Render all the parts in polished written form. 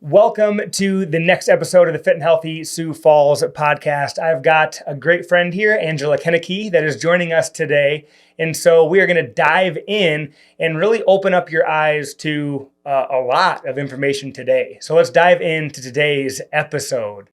Welcome to the next episode of the Fit and Healthy Sioux Falls podcast. I've got a great friend here, Angela Kennecke, that is joining us today. And so we are going to dive in and really open up your eyes to a lot of information today. So let's dive into today's episode.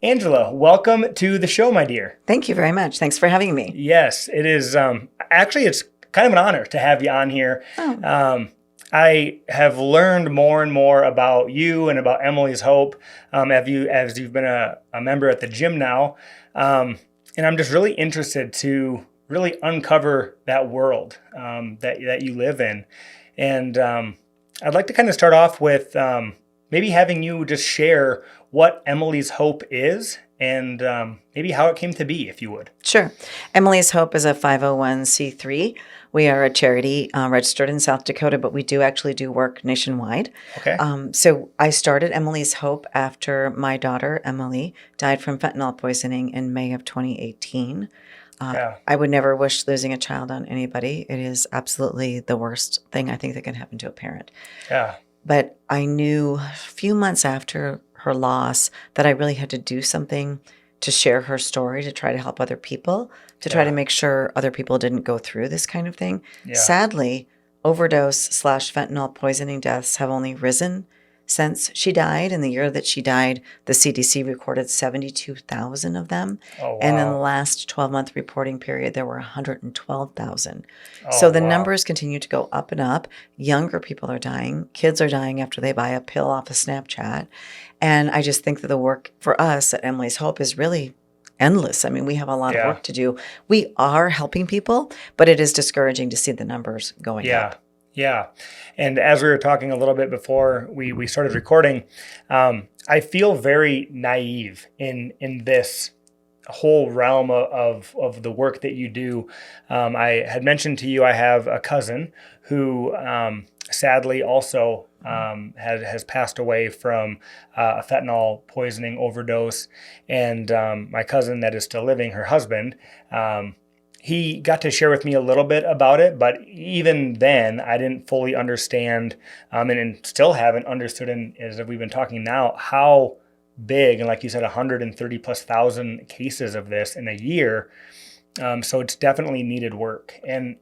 Angela, welcome to the show, my dear. Thank you very much. Thanks for having me. Yes, it is. Actually, it's kind of an honor to have you on here. Oh. I have learned more and more about you and about Emily's Hope as you've been a member at the gym now. And I'm just really interested to really uncover that world that you live in. And I'd like to kind of start off with maybe having you just share what Emily's Hope is and maybe how it came to be, if you would. Sure. Emily's Hope is a 501c3. We are a charity registered in South Dakota, but we do actually do work nationwide. Okay. So I started Emily's Hope after my daughter, Emily, died from fentanyl poisoning in May of 2018. I would never wish losing a child on anybody. It is absolutely the worst thing I think that can happen to a parent. Yeah. But I knew a few months after her loss that I really had to do something to share her story, to try to help other people, to try to make sure other people didn't go through this kind of thing. Yeah. Sadly, overdose/fentanyl poisoning deaths have only risen since she died. In the year that she died, the CDC recorded 72,000 of them. Oh, wow. And in the last 12-month reporting period, there were 112,000. So the numbers continue to go up and up. Younger people are dying. Kids are dying after they buy a pill off of Snapchat. And I just think that the work for us at Emily's Hope is really endless. I mean, we have a lot of work to do. We are helping people, but it is discouraging to see the numbers going up. Yeah. And as we were talking a little bit before we started recording, I feel very naive in this whole realm of the work that you do. I had mentioned to you, I have a cousin who sadly also has passed away from a fentanyl poisoning overdose. And my cousin that is still living, her husband, he got to share with me a little bit about it, but even then I didn't fully understand and still haven't understood, as we've been talking now, how big, and like you said, 130 plus thousand cases of this in a year. So it's definitely needed work. And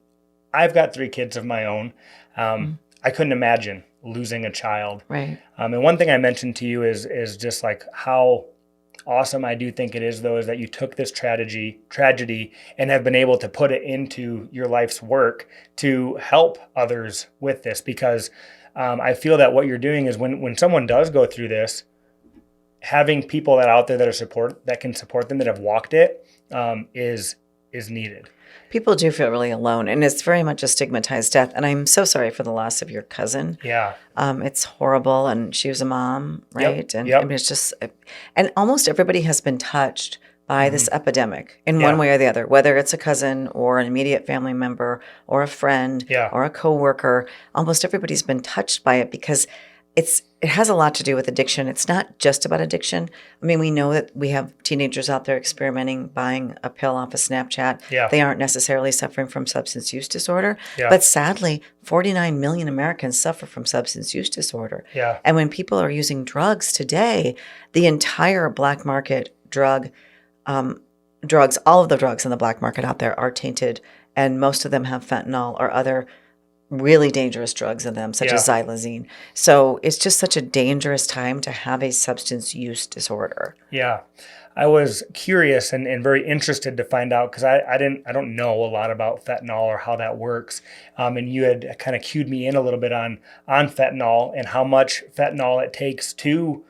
I've got 3 kids of my own. I couldn't imagine losing a child. Right. And one thing I mentioned to you is just like how awesome I do think it is, though, is that you took this tragedy and have been able to put it into your life's work to help others with this. Because I feel that what you're doing is when someone does go through this, having people that out there that can support them, that have walked it, is needed. People do feel really alone, and it's very much a stigmatized death. And I'm so sorry for the loss of your cousin. Yeah. It's horrible, and she was a mom, right? Yep. And I mean, it's just, and almost everybody has been touched by this epidemic in one way or the other, whether it's a cousin or an immediate family member or a friend or a coworker. Almost everybody's been touched by it because it has a lot to do with addiction. It's not just about addiction. I mean, we know that we have teenagers out there experimenting, buying a pill off of Snapchat. Yeah. They aren't necessarily suffering from substance use disorder. Yeah. But sadly, 49 million Americans suffer from substance use disorder. Yeah. And when people are using drugs today, the entire black market drugs, all of the drugs in the black market out there are tainted, and most of them have fentanyl or other really dangerous drugs in them, such as xylazine. So it's just such a dangerous time to have a substance use disorder. Yeah. I was curious and very interested to find out, because I don't know a lot about fentanyl or how that works. And you had kind of cued me in a little bit on fentanyl and how much fentanyl it takes to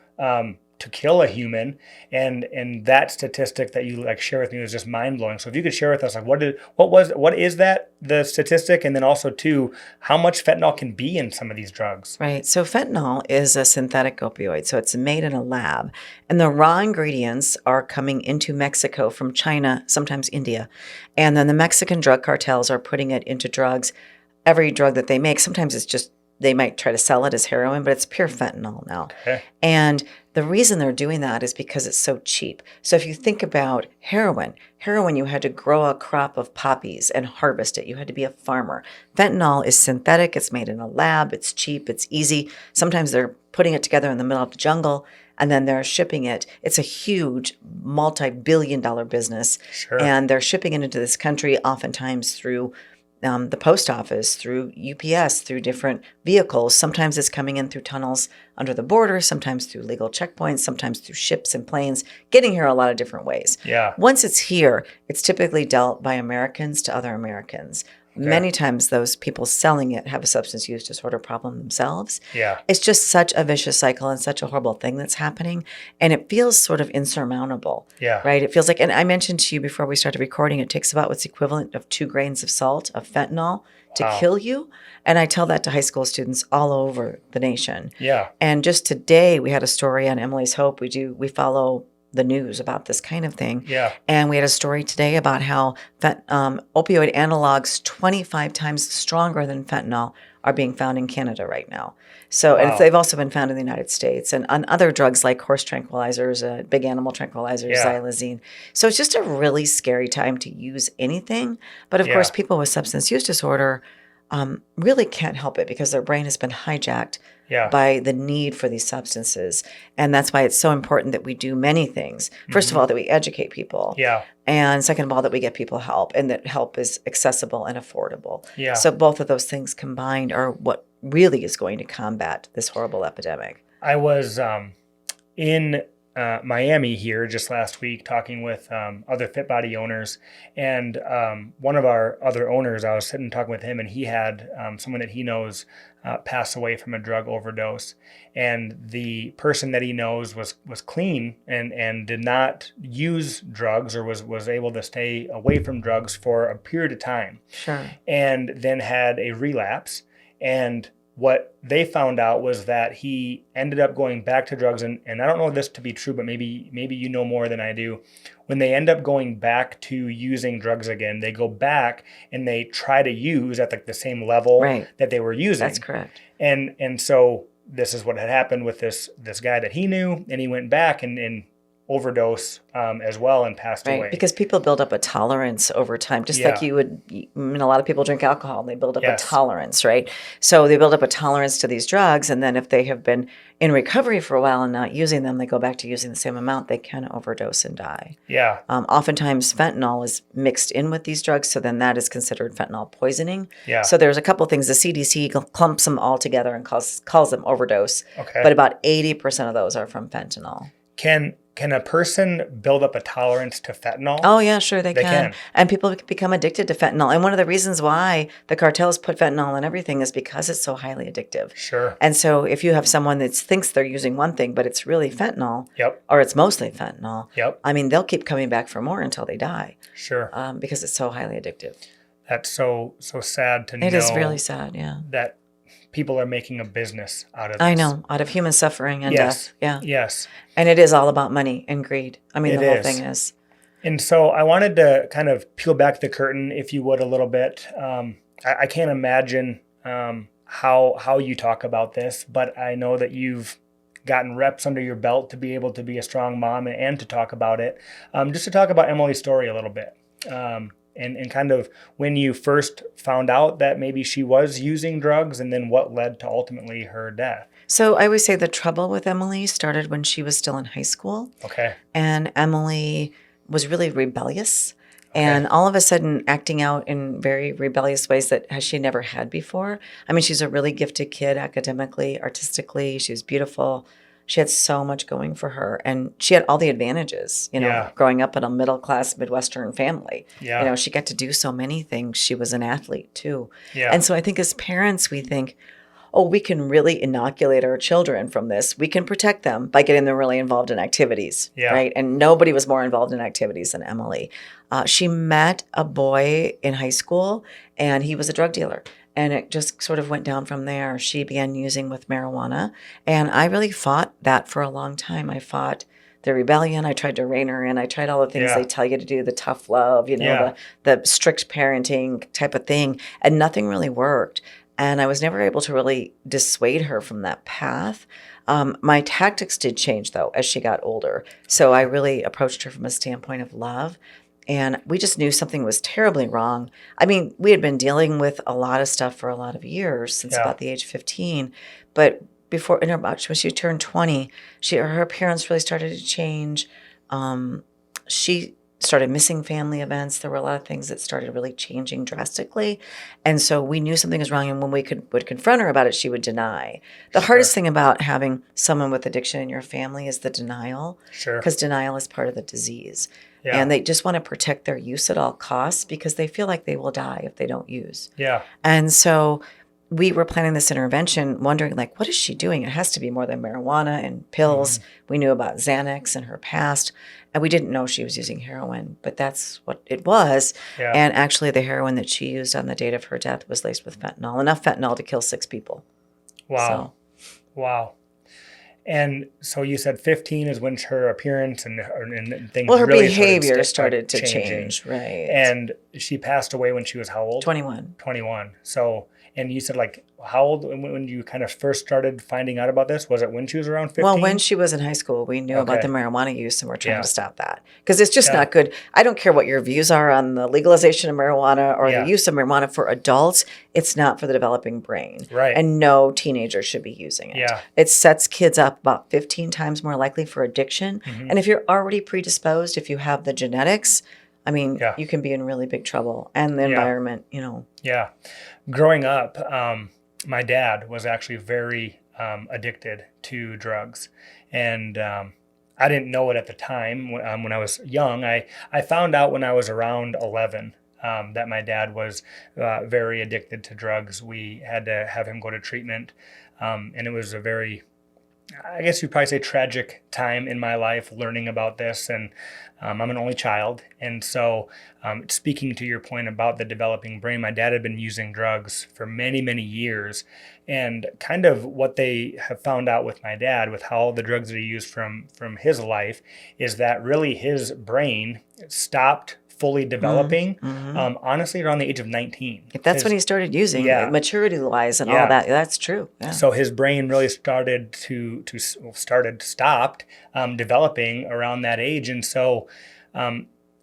kill a human, and that statistic that you share with me was just mind blowing. So if you could share with us, what is that, the statistic, and then also too, how much fentanyl can be in some of these drugs? Right. So fentanyl is a synthetic opioid. So it's made in a lab, and the raw ingredients are coming into Mexico from China, sometimes India, and then the Mexican drug cartels are putting it into drugs every drug that they make, sometimes it's just, they might try to sell it as heroin, but it's pure fentanyl now. Okay. And the reason they're doing that is because it's so cheap. So if you think about heroin, you had to grow a crop of poppies and harvest it. You had to be a farmer. Fentanyl is synthetic. It's made in a lab. It's cheap. It's easy. Sometimes they're putting it together in the middle of the jungle and then they're shipping it. It's a huge multi-billion-dollar business. Sure. And they're shipping it into this country oftentimes through the post office, through UPS, through different vehicles. Sometimes it's coming in through tunnels under the border, sometimes through legal checkpoints, sometimes through ships and planes, getting here a lot of different ways. Yeah. Once it's here, it's typically dealt by Americans to other Americans. Okay. Many times those people selling it have a substance use disorder problem themselves. Yeah. It's just such a vicious cycle and such a horrible thing that's happening. And it feels sort of insurmountable. Yeah. Right? It feels like, and I mentioned to you before we started recording, it takes about what's equivalent of 2 grains of salt of fentanyl to kill you. And I tell that to high school students all over the nation. Yeah. And just today we had a story on Emily's Hope. We follow the news about this kind of thing. Yeah. And we had a story today about how opioid analogs 25 times stronger than fentanyl are being found in Canada right now. So, and they've also been found in the United States and on other drugs like horse tranquilizers, big animal tranquilizers, xylazine. So it's just a really scary time to use anything. But of course, people with substance use disorder really can't help it because their brain has been hijacked by the need for these substances. And that's why it's so important that we do many things. First of all, that we educate people. Yeah. And second of all, that we get people help and that help is accessible and affordable. Yeah. So both of those things combined are what really is going to combat this horrible epidemic. I was in Miami here just last week talking with other Fit Body owners, and one of our other owners, I was sitting talking with him, and he had someone that he knows pass away from a drug overdose, and the person that he knows was clean and did not use drugs or was able to stay away from drugs for a period of time. Sure. And then had a relapse, and what they found out was that he ended up going back to drugs, and I don't know this to be true, but maybe you know more than I do. When they end up going back to using drugs again, they go back and they try to use at like the same level that they were using. That's correct. And so this is what had happened with this guy that he knew, and he went back and overdose as well and passed away. Because people build up a tolerance over time, just like you would. I mean, a lot of people drink alcohol and they build up a tolerance, right? So they build up a tolerance to these drugs, and then if they have been in recovery for a while and not using them, they go back to using the same amount. They can overdose and die. Yeah. Oftentimes, fentanyl is mixed in with these drugs, so then that is considered fentanyl poisoning. Yeah. So there's a couple things. The CDC clumps them all together and calls them overdose. Okay. But about 80% of those are from fentanyl. Can a person build up a tolerance to fentanyl? Oh, yeah, sure, they can. And people become addicted to fentanyl. And one of the reasons why the cartels put fentanyl in everything is because it's so highly addictive. Sure. And so if you have someone that thinks they're using one thing, but it's really fentanyl, or it's mostly fentanyl, I mean, they'll keep coming back for more until they die. Sure. Because it's so highly addictive. That's so sad to know. It is really sad, yeah. That people are making a business out of this. I know, out of human suffering and death. Yeah. Yes. And it is all about money and greed. I mean, the whole thing is. And so I wanted to kind of peel back the curtain, if you would, a little bit. I can't imagine how you talk about this, but I know that you've gotten reps under your belt to be able to be a strong mom and to talk about it. Just to talk about Emily's story a little bit. And kind of when you first found out that maybe she was using drugs, and then what led to ultimately her death. So I always say the trouble with Emily started when she was still in high school. Okay. And Emily was really rebellious and all of a sudden acting out in very rebellious ways that she never had before. I mean, she's a really gifted kid academically, artistically. She was beautiful. She had so much going for her, and she had all the advantages, growing up in a middle-class Midwestern family. Yeah. She got to do so many things. She was an athlete too. Yeah. And so I think as parents, we think, we can really inoculate our children from this. We can protect them by getting them really involved in activities, right? And nobody was more involved in activities than Emily. She met a boy in high school, and he was a drug dealer. And it just sort of went down from there. She began using with marijuana. And I really fought that for a long time. I fought the rebellion. I tried to rein her in. I tried all the things they tell you to do, the tough love, the strict parenting type of thing. And nothing really worked. And I was never able to really dissuade her from that path. My tactics did change, though, as she got older. So I really approached her from a standpoint of love. And we just knew something was terribly wrong. I mean, we had been dealing with a lot of stuff for a lot of years, since about the age of 15. But before, when she turned 20, her appearance really started to change. She started missing family events. There were a lot of things that started really changing drastically. And so we knew something was wrong. And when we would confront her about it, she would deny. The hardest thing about having someone with addiction in your family is the denial. Because denial is part of the disease. Yeah. And they just want to protect their use at all costs because they feel like they will die if they don't use. Yeah. And so we were planning this intervention wondering, like, what is she doing? It has to be more than marijuana and pills. We knew about Xanax in her past, and we didn't know she was using heroin, but that's what it was. Yeah. And actually the heroin that she used on the date of her death was laced with fentanyl, enough fentanyl to kill 6 people. Wow. So. Wow. And so you said 15 is when her appearance and things her really behavior started to change. Right. And she passed away when she was how old? 21. 21. So, and you said, like, how old when you kind of first started finding out about this? Was it when she was around 15? Well, when she was in high school, we knew about the marijuana use, and we're trying to stop that. Because it's just not good. I don't care what your views are on the legalization of marijuana or the use of marijuana for adults. It's not for the developing brain. Right. And no teenager should be using it. Yeah. It sets kids up about 15 times more likely for addiction. And if you're already predisposed, if you have the genetics, I mean, you can be in really big trouble. And the environment, Yeah. Growing up, my dad was actually very addicted to drugs. And I didn't know it at the time when I was young. I found out when I was around 11 that my dad was very addicted to drugs. We had to have him go to treatment. And it was a very, I guess you'd probably say, tragic time in my life learning about this. And I'm an only child. And so speaking to your point about the developing brain, my dad had been using drugs for many, many years. And kind of what they have found out with my dad, with how the drugs that he used from his life, is that really his brain stopped fully developing, honestly, around the age of 19. If that's when he started using, maturity-wise and all that, that's true. Yeah. So his brain really stopped developing around that age. And so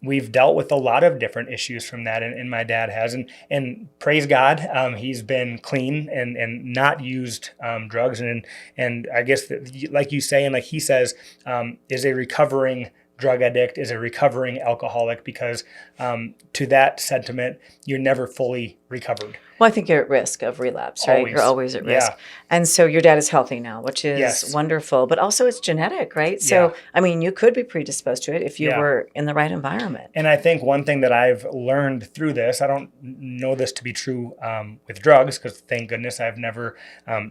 we've dealt with a lot of different issues from that, and my dad has. And praise God, he's been clean and not used drugs. And I guess, that, like you say, and like he says, is a recovering drug addict, is a recovering alcoholic, because to that sentiment, you're never fully recovered. Well, I think you're at risk of relapse, right? You're always at risk. Yeah. And so your dad is healthy now, which is wonderful, but also it's genetic, right? So, I mean, you could be predisposed to it if you were in the right environment. And I think one thing that I've learned through this, I don't know this to be true with drugs, because thank goodness I've never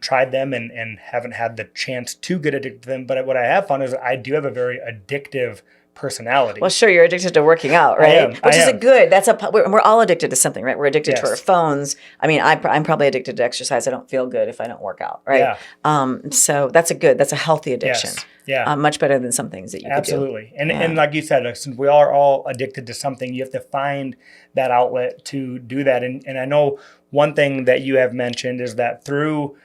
tried them and haven't had the chance to get addicted to them. But what I have found is I do have a very addictive personality. Well, sure, you're addicted to working out, right? Which is a good. We're all addicted to something, right? We're addicted to our phones. I mean, I'm probably addicted to exercise. I don't feel good if I don't work out, right? Yeah. So that's a healthy addiction. Yes. Yeah. Much better than some things that you could do. Absolutely. And like you said, since we are all addicted to something, you have to find that outlet to do that. And I know one thing that you have mentioned is that through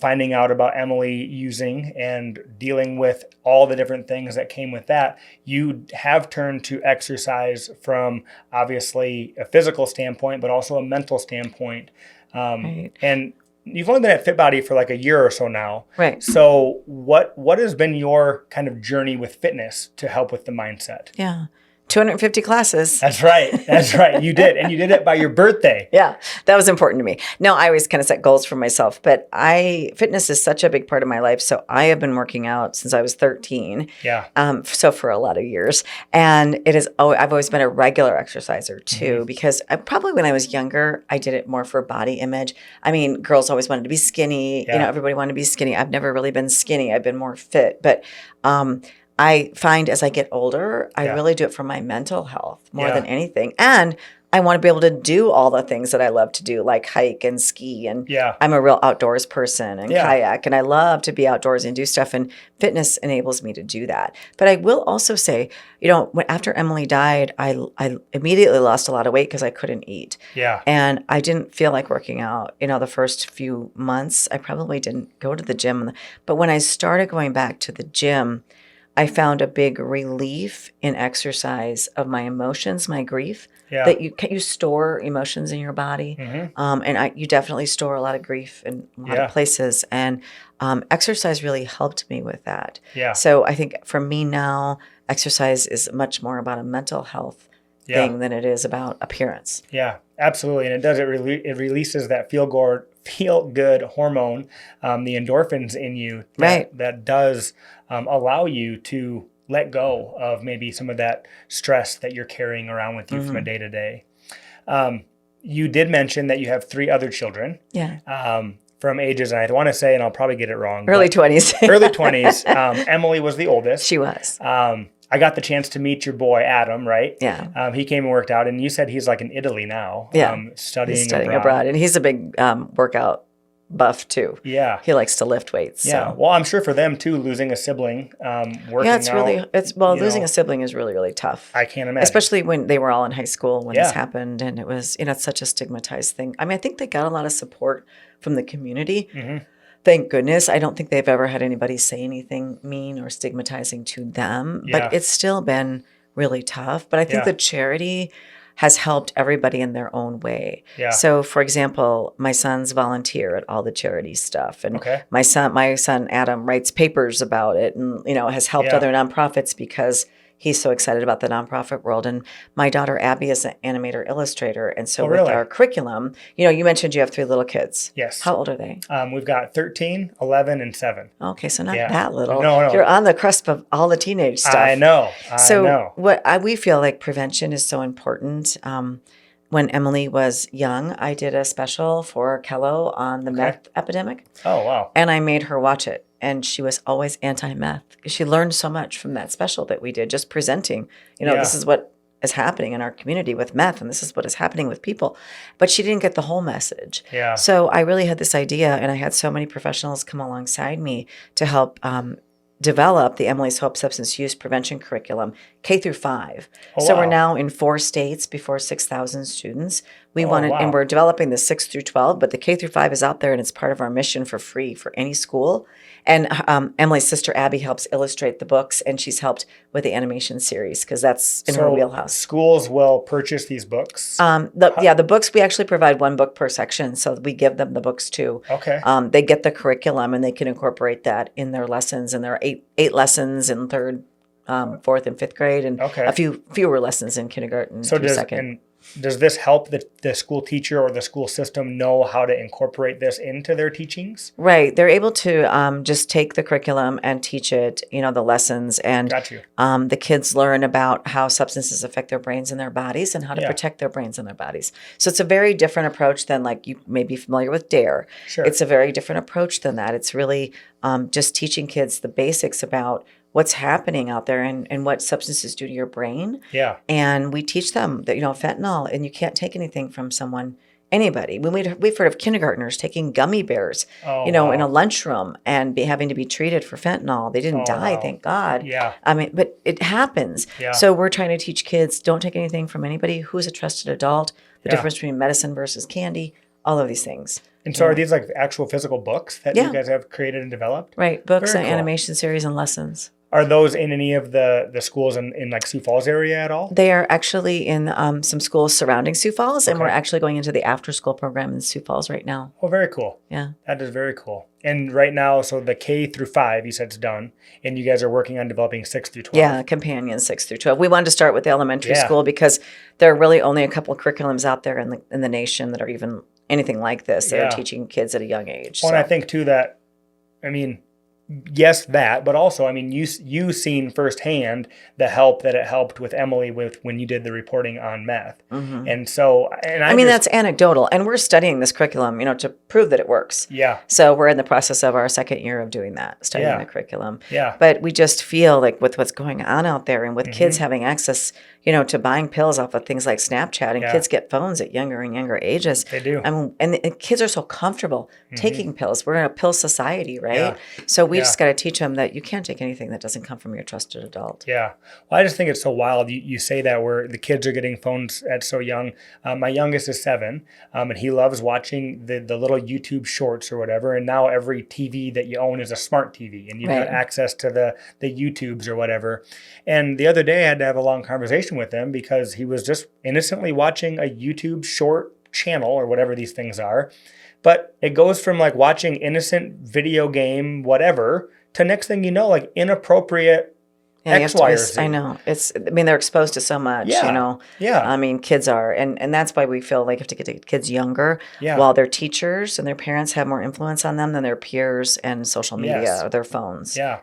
finding out about Emily using and dealing with all the different things that came with that, you have turned to exercise from obviously a physical standpoint, but also a mental standpoint. Right. And you've only been at Fit Body for like a year or so now. Right. So what has been your kind of journey with fitness to help with the mindset? Yeah. 250 classes. That's right. That's right. You did. And you did it by your birthday. Yeah. That was important to me. No, I always kind of set goals for myself, but fitness is such a big part of my life. So I have been working out since I was 13. Yeah. So for a lot of years. And I've always been a regular exerciser too, because probably when I was younger, I did it more for body image. I mean, girls always wanted to be skinny. Yeah. Everybody wanted to be skinny. I've never really been skinny. I've been more fit, but, I find as I get older, I really do it for my mental health more than anything. And I want to be able to do all the things that I love to do, like hike and ski. And Yeah. I'm a real outdoors person and kayak. And I love to be outdoors and do stuff. And fitness enables me to do that. But I will also say, after Emily died, I immediately lost a lot of weight because I couldn't eat. Yeah. And I didn't feel like working out. The first few months, I probably didn't go to the gym. But when I started going back to the gym, I found a big relief in exercise of my emotions, my grief. Yeah. That you store emotions in your body, and you definitely store a lot of grief in a lot of places. And exercise really helped me with that. Yeah. So I think for me now, exercise is much more about a mental health thing than it is about appearance. Yeah, absolutely. And it releases that feel good hormone, the endorphins in you that does allow you to let go of maybe some of that stress that you're carrying around with you from a day to day. You did mention that you have 3 other children. Yeah. From ages, and I want to say, and I'll probably get it wrong. Early 20s. Early 20s. Emily was the oldest. She was. I got the chance to meet your boy, Adam, right? Yeah. He came and worked out, and you said he's like in Italy now. Yeah. Studying abroad. And he's a big workout buff too. Yeah. He likes to lift weights. Yeah. So. Well, I'm sure for them too, losing a sibling, working out. Losing a sibling is really, really tough. I can't imagine. Especially when they were all in high school when this happened. And it was, it's such a stigmatized thing. I mean, I think they got a lot of support from the community. Mm-hmm. Thank goodness. I don't think they've ever had anybody say anything mean or stigmatizing to them. Yeah. But it's still been really tough. But I think the charity has helped everybody in their own way. Yeah. So, for example, my sons volunteer at all the charity stuff, and my son Adam writes papers about it, and has helped other nonprofits because he's so excited about the nonprofit world. And my daughter Abby is an animator illustrator, and so with our curriculum, you mentioned you have 3 little kids. Yes. How old are they? We've got 13, 11, and 7. Okay, so not that little. No. You're on the cusp of all the teenage stuff. I know. We feel like prevention is so important. When Emily was young, I did a special for Kello on the meth epidemic. Oh, wow. And I made her watch it. And she was always anti-meth. She learned so much from that special that we did, just presenting, this is what is happening in our community with meth, and this is what is happening with people. But she didn't get the whole message. Yeah. So I really had this idea, and I had so many professionals come alongside me to help develop the Emily's Hope Substance Use Prevention Curriculum, K through 5. Oh, so we're now in 4 states before 6,000 students. And we're developing the 6 through 12, but the K through 5 is out there, and it's part of our mission for free for any school. And Emily's sister Abby helps illustrate the books, and she's helped with the animation series because that's in her wheelhouse. Schools will purchase these books? The books, we actually provide 1 book per section, so we give them the books too. Okay. They get the curriculum, and they can incorporate that in their lessons, and there are 8 lessons in 3rd, 4th, and 5th grade, and a fewer lessons in kindergarten through 2nd. Does this help the school teacher or the school system know how to incorporate this into their teachings? Right. They're able to just take the curriculum and teach it, the lessons. And the kids learn about how substances affect their brains and their bodies and how to protect their brains and their bodies. So it's a very different approach than you may be familiar with DARE. Sure. It's a very different approach than that. It's really just teaching kids the basics about what's happening out there and what substances do to your brain. Yeah. And we teach them that, fentanyl, and you can't take anything from anybody. We've heard of kindergartners taking gummy bears, in a lunchroom and having to be treated for fentanyl. They didn't die, thank God. Yeah. I mean, but it happens. Yeah. So we're trying to teach kids, don't take anything from anybody who's a trusted adult, the difference between medicine versus candy, all of these things. And so are these actual physical books that you guys have created and developed? Right. Books and animation series and lessons. Are those in any of the schools in Sioux Falls area at all? They are actually in some schools surrounding Sioux Falls, and we're actually going into the after-school program in Sioux Falls right now. Oh, very cool. Yeah. That is very cool. And right now, so the K through 5, you said it's done, and you guys are working on developing 6 through 12. Yeah, companion 6 through 12. We wanted to start with the elementary school because there are really only a couple of curriculums out there in the nation that are even anything like this that are teaching kids at a young age. Well, and I think, too, that, yes, that, but also, I mean, you seen firsthand the help that it helped with Emily with when you did the reporting on meth. Mm-hmm. And so, I mean, that's anecdotal, and we're studying this curriculum, to prove that it works. Yeah. So we're in the process of our second year of doing that, studying the curriculum. Yeah. But we just feel like with what's going on out there and with kids having access, to buying pills off of things like Snapchat, and kids get phones at younger and younger ages. They do. And kids are so comfortable taking pills. We're in a pill society, right? Yeah. So we just got to teach them that you can't take anything that doesn't come from your trusted adult. Yeah. Well, I just think it's so wild. You say that where the kids are getting phones at so young. My youngest is 7, and he loves watching the little YouTube shorts or whatever. And now every TV that you own is a smart TV, and you've got access to the YouTubes or whatever. And the other day I had to have a long conversation with him because he was just innocently watching a YouTube short channel or whatever these things are. But it goes from like watching innocent video game, whatever, to next thing you know, like inappropriate X, Y, or Z. I know. They're exposed to so much, Yeah. I mean, kids are. And that's why we feel like you have to get the kids younger while their teachers and their parents have more influence on them than their peers and social media or their phones. Yeah.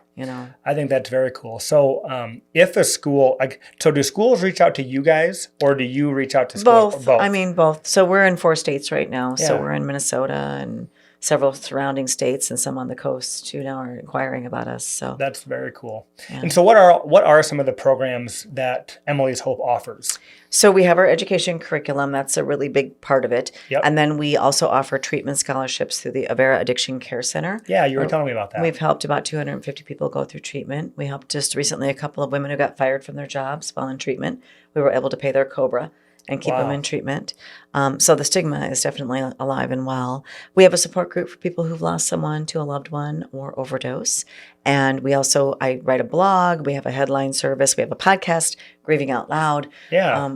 I think that's very cool. So if a school, do schools reach out to you guys or do you reach out to schools? Both. I mean, both. So we're in 4 states right now. So we're in Minnesota and several surrounding states, and some on the coast too now are inquiring about us. So that's very cool. Yeah. And so what are some of the programs that Emily's Hope offers? So we have our education curriculum. That's a really big part of it. Yep. And then we also offer treatment scholarships through the Avera Addiction Care Center. Yeah, you were telling me about that. We've helped about 250 people go through treatment. We helped just recently a couple of women who got fired from their jobs while in treatment. We were able to pay their COBRA and keep them in treatment. So the stigma is definitely alive and well. We have a support group for people who've lost someone to a loved one or overdose. And I write a blog. We have a headline service. We have a podcast, Grieving Out Loud,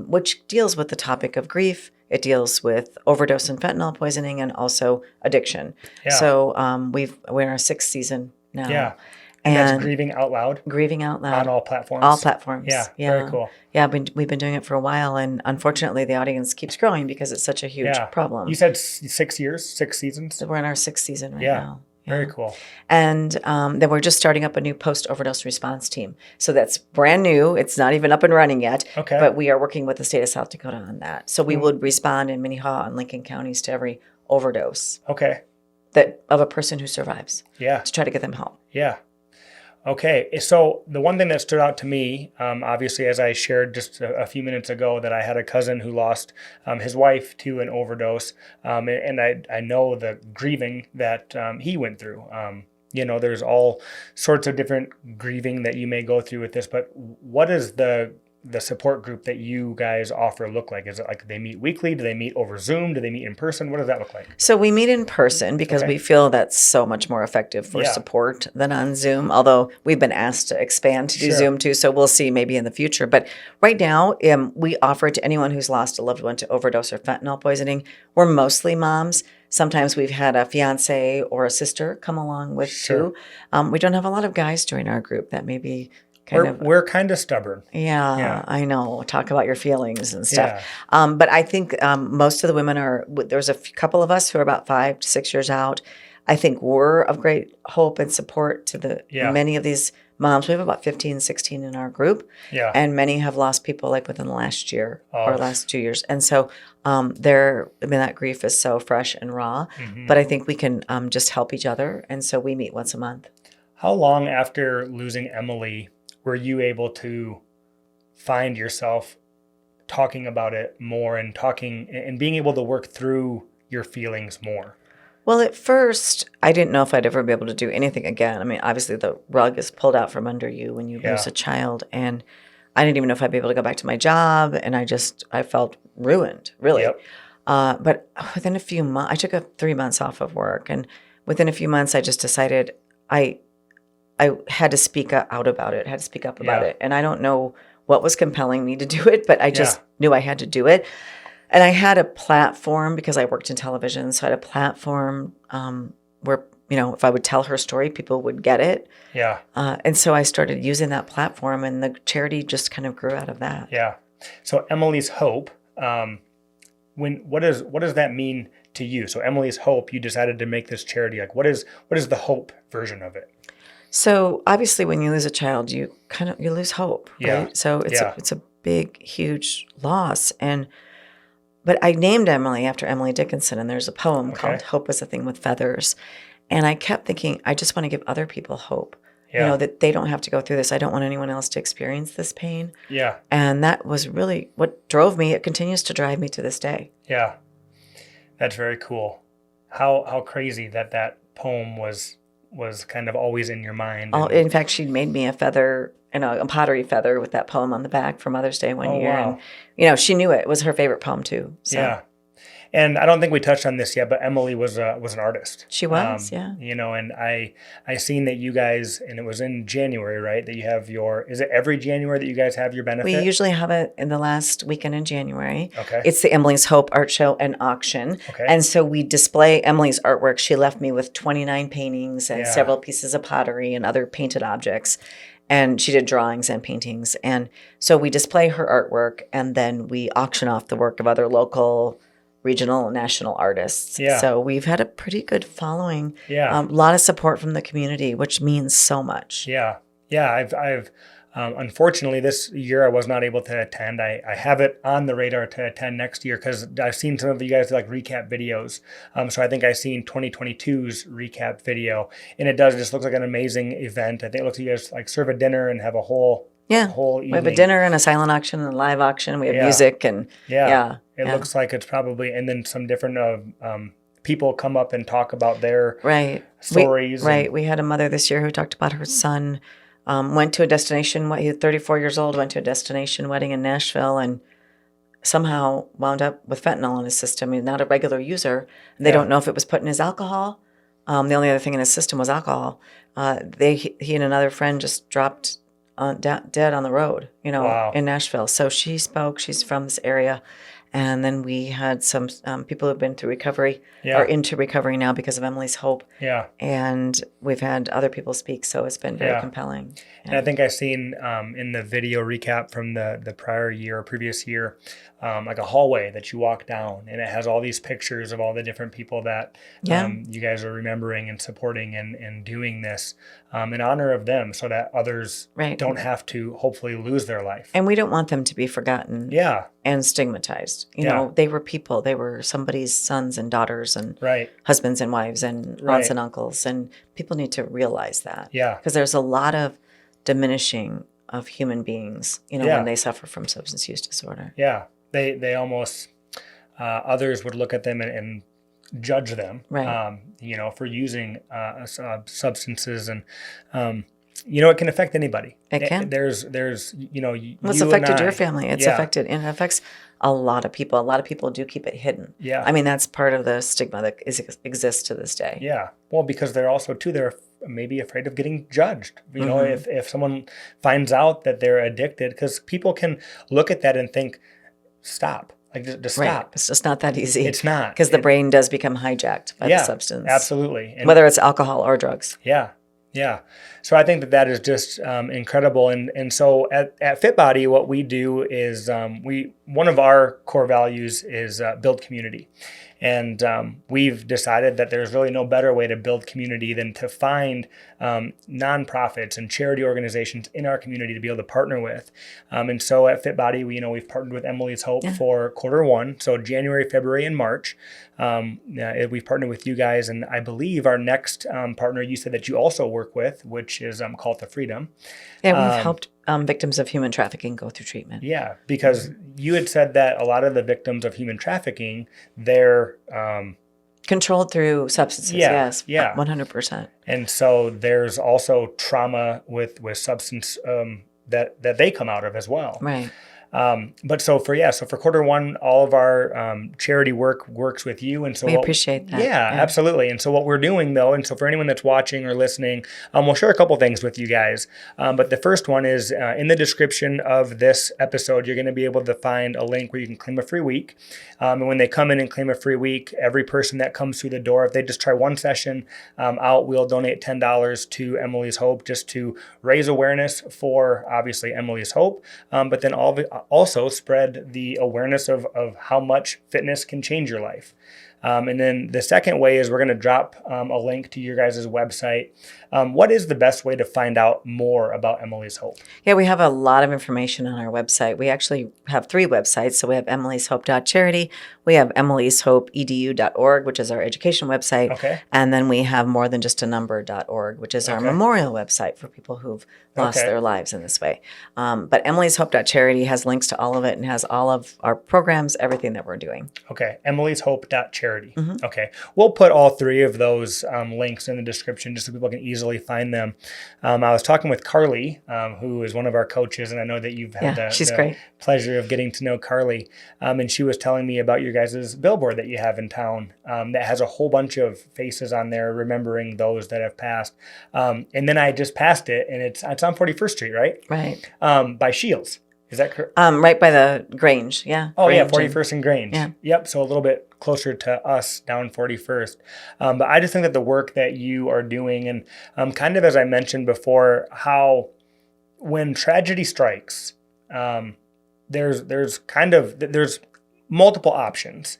which deals with the topic of grief. It deals with overdose and fentanyl poisoning and also addiction. Yeah. So we're in our 6th season now. Yeah. And that's Grieving Out Loud? Grieving Out Loud. On all platforms? All platforms. Yeah, very cool. Yeah, we've been doing it for a while, and unfortunately the audience keeps growing because it's such a huge problem. You said 6 years, 6 seasons? So we're in our 6th season right now. Yeah, very cool. And then we're just starting up a new post-overdose response team. So that's brand new. It's not even up and running yet. Okay. But we are working with the state of South Dakota on that. So we would respond in Minnehaha and Lincoln counties to every overdose. Okay. Of a person who survives. Yeah. To try to get them help. Yeah. Okay, so the one thing that stood out to me, obviously, as I shared just a few minutes ago, that I had a cousin who lost his wife to an overdose, and I know the grieving that he went through. There's all sorts of different grieving that you may go through with this, but what is the support group that you guys offer look like? Is it like they meet weekly? Do they meet over Zoom? Do they meet in person? What does that look like? So we meet in person because we feel that's so much more effective for support than on Zoom, although we've been asked to expand to do Zoom too, so we'll see maybe in the future. But right now, we offer it to anyone who's lost a loved one to overdose or fentanyl poisoning. We're mostly moms. Sometimes we've had a fiance or a sister come along with too. We don't have a lot of guys join our group. That may be we're kind of stubborn. Yeah, I know. Talk about your feelings and stuff. Yeah. But I think most of the women there's a couple of us who are about 5 to 6 years out. I think we're of great hope and support to many of these moms. We have about 15, 16 in our group. Yeah. And many have lost people like within the last year or last 2 years. And so that grief is so fresh and raw. Mm-hmm. But I think we can just help each other. And so we meet once a month. How long after losing Emily were you able to find yourself talking about it more and being able to work through your feelings more? Well, at first, I didn't know if I'd ever be able to do anything again. I mean, obviously the rug is pulled out from under you when you lose a child, and I didn't even know if I'd be able to go back to my job, and I felt ruined, really. Yep. But within a few months, I took 3 months off of work, and within a few months, I just decided I had to speak out about it, had to speak up about it. And I don't know what was compelling me to do it, but I just knew I had to do it. And I had a platform because I worked in television. So I had a platform where, if I would tell her story, people would get it. Yeah. And so I started using that platform, and the charity just kind of grew out of that. Yeah. So Emily's Hope, what does that mean to you? So Emily's Hope, you decided to make this charity. Like, what is the hope version of it? So obviously, when you lose a child, you lose hope, right? So it's a big, huge loss. But I named Emily after Emily Dickinson, and there's a poem called "Hope is a Thing with Feathers," and I kept thinking, I just want to give other people hope. That they don't have to go through this. I don't want anyone else to experience this pain. Yeah. And that was really what drove me. It continues to drive me to this day. Yeah. That's very cool. How crazy that poem was kind of always in your mind. In fact, she made me a feather, a pottery feather with that poem on the back for Mother's Day one year. Wow. And, she knew it was her favorite poem too. So. Yeah. And I don't think we touched on this yet, but Emily was an artist. She was, yeah. And I seen that you guys, and it was in January, right? That you have is it every January that you guys have your benefit? We usually have it in the last weekend in January. Okay. It's the Emily's Hope Art Show and Auction. Okay. And so we display Emily's artwork. She left me with 29 paintings and several pieces of pottery and other painted objects. And she did drawings and paintings. And so we display her artwork, and then we auction off the work of other local, regional, national artists. Yeah. So we've had a pretty good following. Yeah. A lot of support from the community, which means so much. Yeah. Yeah. I've unfortunately this year I was not able to attend. I have it on the radar to attend next year because I've seen some of you guys like recap videos. So I think I've seen 2022's recap video, and it just looks like an amazing event. I think it looks like you guys like serve a dinner and have a whole evening. We have a dinner and a silent auction and a live auction. We have music and It looks like it's probably, and then some different people come up and talk about their stories. We had a mother this year who talked about her son went to a destination. He was 34 years old. Went to a destination wedding in Nashville and somehow wound up with fentanyl in his system. He's not a regular user. They don't know if it was put in his alcohol. The only other thing in his system was alcohol. He and another friend just dropped dead on the road, in Nashville. So she spoke. She's from this area. And then we had some people who've been through recovery, are into recovery now because of Emily's Hope. Yeah. And we've had other people speak, so it's been very compelling. Yeah. And I think I've seen in the video recap from the previous year, like a hallway that you walk down, and it has all these pictures of all the different people that you guys are remembering and supporting and doing this in honor of them, so that others don't have to hopefully lose their life. And we don't want them to be forgotten and stigmatized. You know, they were people. They were somebody's sons and daughters and husbands and wives and aunts and uncles. And people need to realize that. Yeah. Because there's a lot of diminishing of human beings, when they suffer from substance use disorder. Yeah. They almost, others would look at them and judge them, for using substances. And, it can affect anybody. It can. There's it's affected your family. It's affected, and it affects a lot of people. A lot of people do keep it hidden. Yeah. I mean, that's part of the stigma that exists to this day. Yeah. Well, because they're also, too, they're maybe afraid of getting judged. If someone finds out that they're addicted, because people can look at that and think, stop. Like, just stop. It's just not that easy. It's not. Because the brain does become hijacked by the substance. Absolutely. And whether it's alcohol or drugs. Yeah. Yeah. So I think that is just incredible. And so at FitBody, what we do is one of our core values is build community. And we've decided that there's really no better way to build community than to find nonprofits and charity organizations in our community to be able to partner with. And so at FitBody, we've partnered with Emily's Hope for Q1, so January, February, and March. We've partnered with you guys, and I believe our next partner you said that you also work with, which is Call to Freedom. Yeah, we've helped victims of human trafficking go through treatment. Yeah, because you had said that a lot of the victims of human trafficking, they're controlled through substances. Yes, 100%. And so there's also trauma with substance that they come out of as well. Right. But so for Q1, all of our charity works with you, and so we appreciate that. Yeah, absolutely. And so what we're doing though, and so for anyone that's watching or listening, we'll share a couple things with you guys. But the first one is in the description of this episode, you're going to be able to find a link where you can claim a free week. And when they come in and claim a free week, every person that comes through the door, if they just try one session out, we'll donate $10 to Emily's Hope just to raise awareness for obviously Emily's Hope, but then also spread the awareness of how much fitness can change your life. And then the second way is we're going to drop a link to your guys' website. What is the best way to find out more about Emily's Hope? Yeah, we have a lot of information on our website. We actually have 3 websites. So we have emily'shope.charity, we have emily'shope.edu.org, which is our education website. Okay. And then we have morethanjustanumber.org, which is our memorial website for people who've lost their lives in this way. But emily'shope.charity has links to all of it and has all of our programs, everything that we're doing. Okay. emily'shope.charity. Okay. We'll put all 3 of those links in the description just so people can easily find them. I was talking with Carly, who is one of our coaches, and I know that you've had the pleasure of getting to know Carly. And she was telling me about your guys' billboard that you have in town that has a whole bunch of faces on there, remembering those that have passed. And then I just passed it, and it's on 41st Street, right? Right. By Shields. Is that correct? Right by the Grange, yeah. Oh, Grange 41st and Grange. Yeah. Yep, so a little bit closer to us down 41st. But I just think that the work that you are doing, and kind of as I mentioned before, how when tragedy strikes, there's multiple options.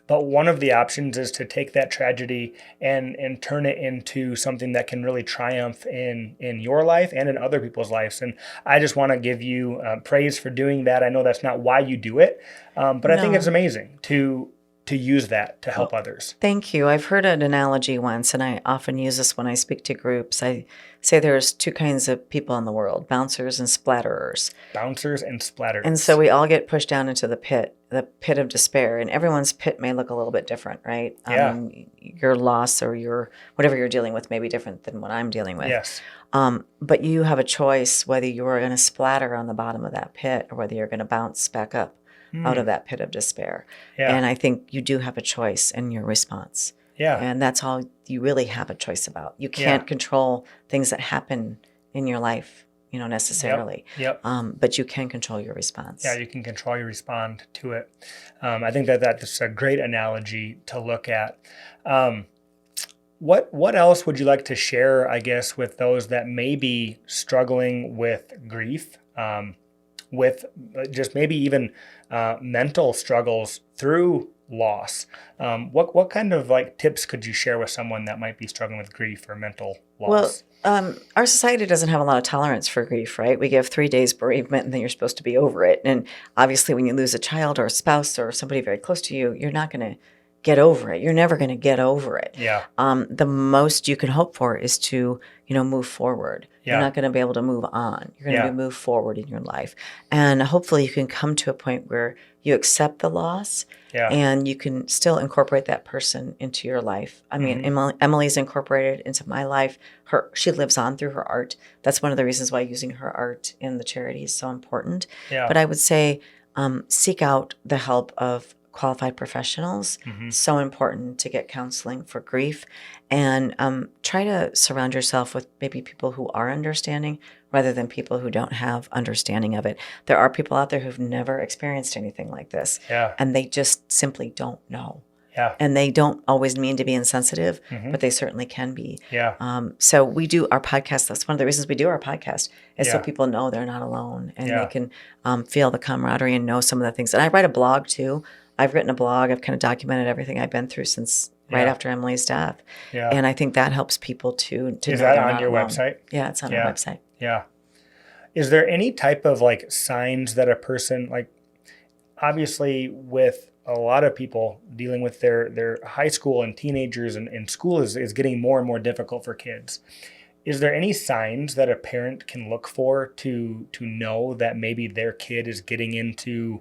But one of the options is to take that tragedy and turn it into something that can really triumph in your life and in other people's lives. And I just want to give you praise for doing that. I know that's not why you do it, but I think it's amazing to use that to help others. Thank you. I've heard an analogy once, and I often use this when I speak to groups. I say there's 2 kinds of people in the world, bouncers and splatterers. Bouncers and splatterers. And so we all get pushed down into the pit of despair, and everyone's pit may look a little bit different, right? Yeah. Your loss or your whatever you're dealing with may be different than what I'm dealing with. Yes. But you have a choice whether you're going to splatter on the bottom of that pit or whether you're going to bounce back up out of that pit of despair. Yeah. And I think you do have a choice in your response. Yeah. And that's all you really have a choice about. You can't control things that happen in your life, necessarily. Yep. But you can control your response. Yeah, you can control your respond to it. I think that's a great analogy to look at. What else would you like to share, I guess, with those that may be struggling with grief, with just maybe even mental struggles through loss? What kind of tips could you share with someone that might be struggling with grief or mental loss? Well, our society doesn't have a lot of tolerance for grief, right? We give 3 days bereavement and then you're supposed to be over it. And obviously when you lose a child or a spouse or somebody very close to you, you're not going to get over it. You're never going to get over it. Yeah. The most you can hope for is to, move forward. Yeah. You're not going to be able to move on. You're going to move forward in your life. And hopefully you can come to a point where you accept the loss and you can still incorporate that person into your life. I mean, Emily's incorporated into my life. She lives on through her art. That's one of the reasons why using her art in the charity is so important. Yeah. But I would say seek out the help of qualified professionals. So important to get counseling for grief, and try to surround yourself with maybe people who are understanding rather than people who don't have understanding of it. There are people out there who've never experienced anything like this, and they just simply don't know. Yeah. And they don't always mean to be insensitive, but they certainly can be. Yeah. So we do our podcast. That's one of the reasons we do our podcast is so people know they're not alone and they can feel the camaraderie and know some of the things. And I write a blog too. I've written a blog. I've kind of documented everything I've been through since right after Emily's death. Yeah. And I think that helps people to Is know that they're on not your alone. website? Yeah, it's on our website. Yeah. Is there any type of signs that a person, obviously with a lot of people dealing with their high school and teenagers and school is getting more and more difficult for kids. Is there any signs that a parent can look for to know that maybe their kid is getting into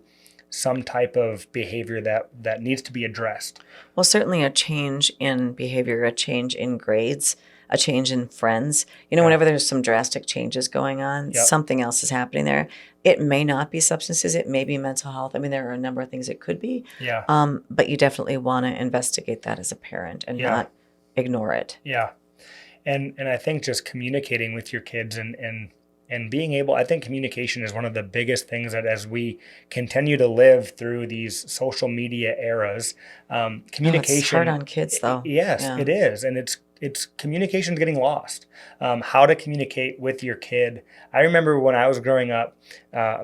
some type of behavior that needs to be addressed? Well, certainly a change in behavior, a change in grades, a change in friends. Whenever there's some drastic changes going on, something else is happening there. It may not be substances. It may be mental health. I mean, there are a number of things it could be. Yeah. But you definitely want to investigate that as a parent and not ignore it. Yeah. And I think just communicating with your kids and being able, I think communication is one of the biggest things that as we continue to live through these social media eras, communication. It's hard on kids though. Yes, it is. And it's it's communication getting lost. How to communicate with your kid. I remember when I was growing up,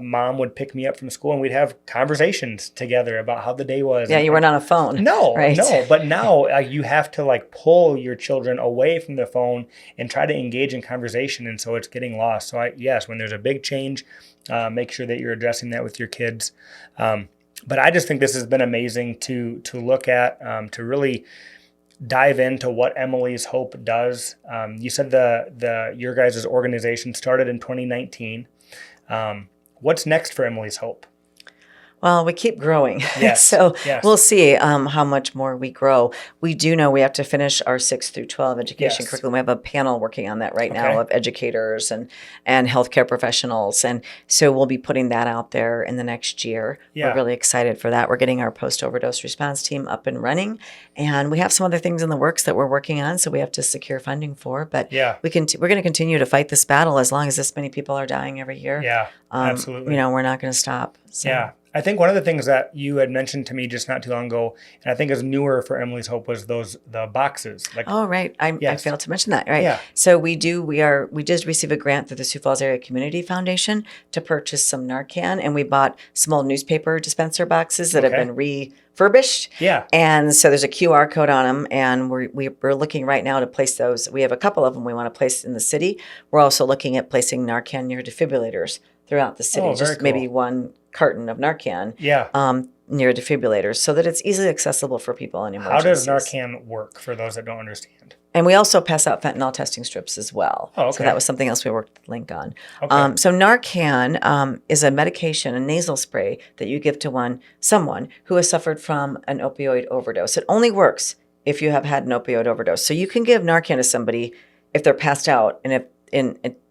mom would pick me up from school and we'd have conversations together about how the day was. Yeah, you weren't on a phone. No, right? no. But now you have to like pull your children away from the phone and try to engage in conversation. And so it's getting lost. So yes, when there's a big change, make sure that you're addressing that with your kids. But I just think this has been amazing to look at, to really dive into what Emily's Hope does. You said your guys' organization started in 2019. What's next for Emily's Hope? Well, we keep growing. Yes. So yes. we'll see how much more we grow. We do know we have to finish our 6 through 12 education Yes. curriculum. We have a panel working on that right now of educators and healthcare professionals. And so we'll be putting that out there in the next year. Yeah. We're really excited for that. We're getting our post-overdose response team up and running. And we have some other things in the works that we're working on, so we have to secure funding for. But we're going to continue to fight this battle as long as this many people are dying every year. Yeah, absolutely. We're not going to stop. So. Yeah. I think one of the things that you had mentioned to me just not too long ago, and I think is newer for Emily's Hope, was the boxes. Oh, right. I failed to mention that. Right. Yeah. So we did receive a grant through the Sioux Falls Area Community Foundation to purchase some Narcan, and we bought some old newspaper dispenser boxes that have been refurbished. Yeah. And so there's a QR code on them, and we're looking right now to place those. We have a couple of them we want to place in the city. We're also looking at placing Narcan near defibrillators throughout the city. Just maybe one carton of Narcan near defibrillators so that it's easily accessible for people in emergencies. How does Narcan work for those that don't understand? And we also pass out fentanyl testing strips as well. Oh, okay. So that was something else we worked with Link on. Okay. So Narcan is a medication, a nasal spray that you give to someone who has suffered from an opioid overdose. It only works if you have had an opioid overdose. So you can give Narcan to somebody if they're passed out, and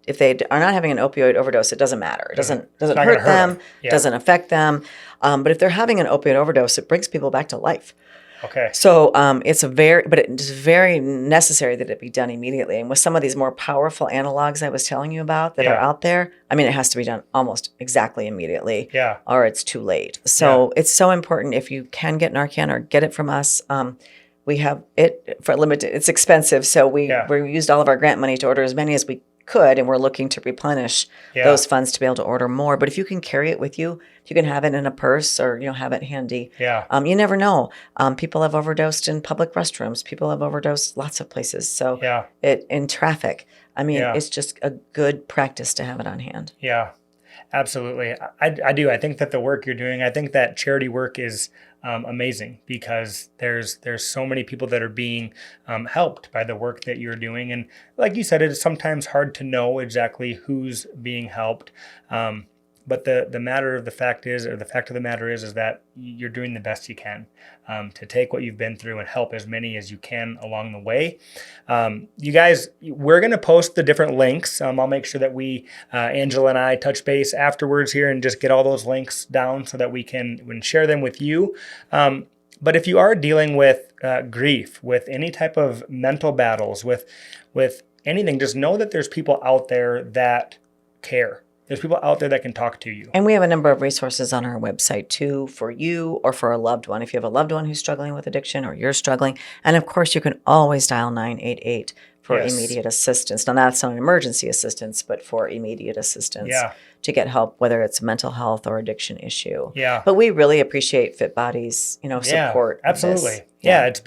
if they are not having an opioid overdose, it doesn't matter. It doesn't hurt them. Yeah. Doesn't affect them. But if they're having an opioid overdose, it brings people back to life. Okay. So it's very necessary that it be done immediately. And with some of these more powerful analogs I was telling you about that are out there, I mean, it has to be done almost exactly immediately. Yeah. Or it's too late. So it's so important if you can get Narcan or get it from us. We have it for limited. It's expensive, so we used all of our grant money to order as many as we could, and we're looking to replenish those funds to be able to order more. But if you can carry it with you, if you can have it in a purse or have it handy, you never know. People have overdosed in public restrooms. People have overdosed lots of places. So in traffic, I mean, it's just a good practice to have it on hand. Yeah, absolutely. I do. I think that the work you're doing, I think that charity work is amazing because there's so many people that are being helped by the work that you're doing. And like you said, it is sometimes hard to know exactly who's being helped. But the fact of the matter is that you're doing the best you can to take what you've been through and help as many as you can along the way. You guys, we're going to post the different links. I'll make sure that Angela and I touch base afterwards here and just get all those links down so that we can share them with you. But if you are dealing with grief, with any type of mental battles, with anything, just know that there's people out there that care. There's people out there that can talk to you. And we have a number of resources on our website, too, for you or for a loved one. If you have a loved one who's struggling with addiction or you're struggling. And, of course, you can always dial 988 for immediate assistance. Now, that's not an emergency assistance, but for immediate assistance to get help, whether it's a mental health or addiction issue. Yeah. But we really appreciate Fit Body's, support. Absolutely. It's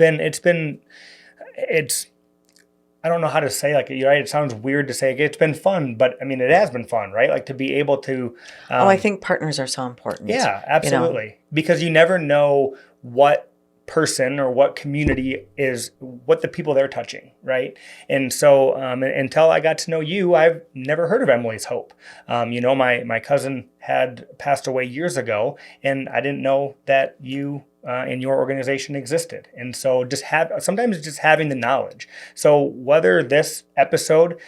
I don't know how to say, it sounds weird to say it's been fun, but I mean, it has been fun, right? Like to be able to. I think partners are so important. Yeah, absolutely. Because you never know what person or what community what the people they're touching, right? And so until I got to know you, I've never heard of Emily's Hope. My cousin had passed away years ago, and I didn't know that you in your organization existed. And so sometimes just having the knowledge. So whether this episode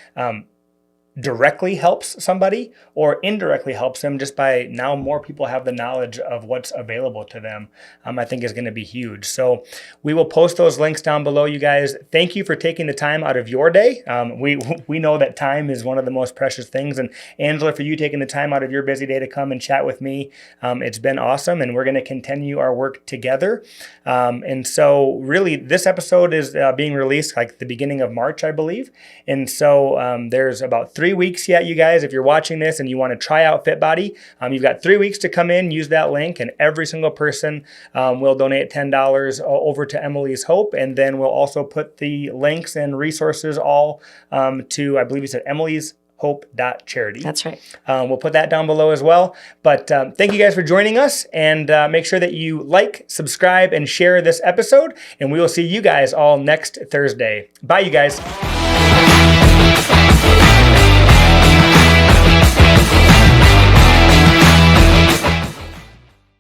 directly helps somebody or indirectly helps them just by now more people have the knowledge of what's available to them, I think is going to be huge. So we will post those links down below, you guys. Thank you for taking the time out of your day. We know that time is one of the most precious things. And Angela, for you taking the time out of your busy day to come and chat with me, it's been awesome. And we're going to continue our work together. And so really this episode is being released like the beginning of March, I believe. And so there's about 3 weeks yet, you guys. If you're watching this and you want to try out FitBody, you've got 3 weeks to come in, use that link, and every single person will donate $10 over to Emily's Hope. And then we'll also put the links and resources all to, I believe you said Emily's hope.charity. That's right. We'll put that down below as well. But thank you guys for joining us, and make sure that you like, subscribe, and share this episode. And we will see you guys all next Thursday. Bye, you guys.